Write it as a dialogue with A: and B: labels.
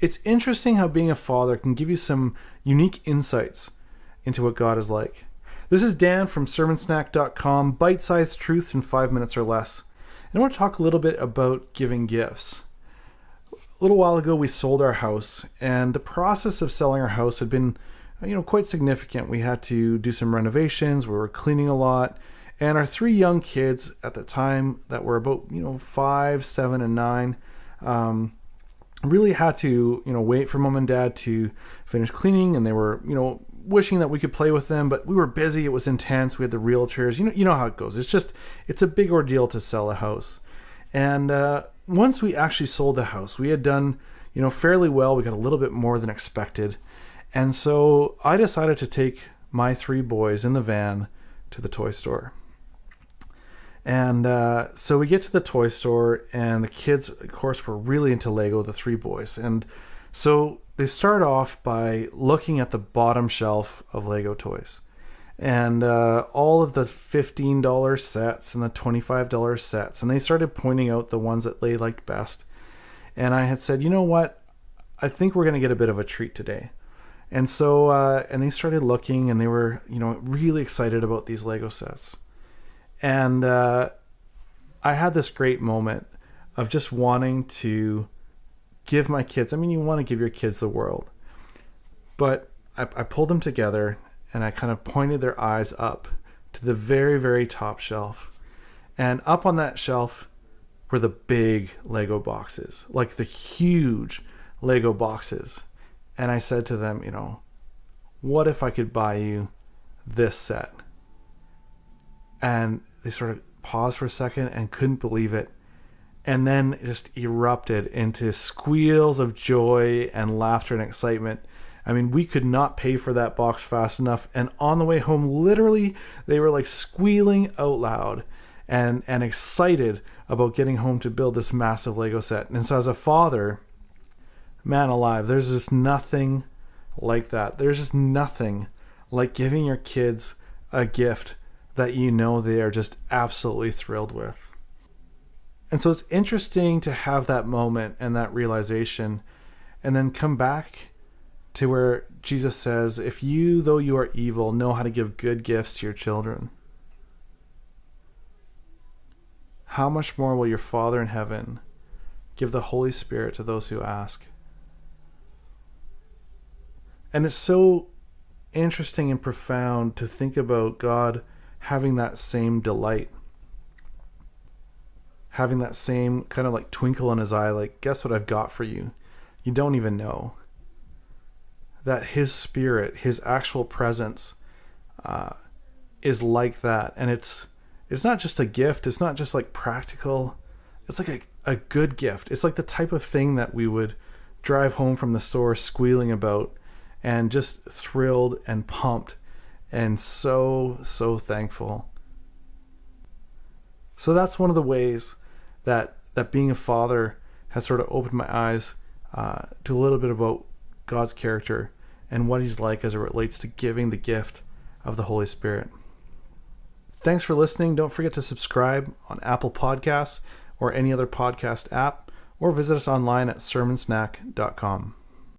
A: it's interesting how being a father can give you some unique insights into what God is like. This is Dan from sermonsnack.com, bite-sized truths in 5 minutes or less. And I want to talk a little bit about giving gifts. A little while ago, we sold our house, and the process of selling our house had been, quite significant. We had to do some renovations. We were cleaning a lot, and our 3 young kids at the time that were about, 5, 7, and 9, really had to, wait for mom and dad to finish cleaning, and they were, wishing that we could play with them, but we were busy. It was intense. We had the realtors. You know how it goes. It's a big ordeal to sell a house. And once we actually sold the house, we had done, fairly well. We got a little bit more than expected. And so I decided to take my 3 boys in the van to the toy store. And so we get to the toy store, and the kids, of course, were really into Lego, the 3 boys. And so they start off by looking at the bottom shelf of Lego toys. And all of the $15 sets and the $25 sets. And they started pointing out the ones that they liked best. And I had said, you know what? I think we're going to get a bit of a treat today. And so, and they started looking, and they were, really excited about these Lego sets. And I had this great moment of just wanting to give my kids, you want to give your kids the world. But I pulled them together, and I kind of pointed their eyes up to the very, very top shelf. And up on that shelf were the big Lego boxes, like the huge Lego boxes. And I said to them, what if I could buy you this set? And they sort of paused for a second and couldn't believe it. And then it just erupted into squeals of joy and laughter and excitement. We could not pay for that box fast enough. And on the way home, literally, they were like squealing out loud and excited about getting home to build this massive Lego set. And so as a father, man alive, there's just nothing like that. There's just nothing like giving your kids a gift that they are just absolutely thrilled with. And so it's interesting to have that moment and that realization, and then come back to where Jesus says, if you, though you are evil, know how to give good gifts to your children, how much more will your Father in heaven give the Holy Spirit to those who ask? And it's so interesting and profound to think about God having that same delight, having that same kind of like twinkle in his eye, like, guess what I've got for you? You don't even know. That his spirit, his actual presence is like that. And it's not just a gift. It's not just like practical. It's like a good gift. It's like the type of thing that we would drive home from the store squealing about and just thrilled and pumped and so, so thankful. So that's one of the ways that being a father has sort of opened my eyes to a little bit about God's character and what he's like as it relates to giving the gift of the Holy Spirit. Thanks for listening. Don't forget to subscribe on Apple Podcasts or any other podcast app, or visit us online at sermonsnack.com.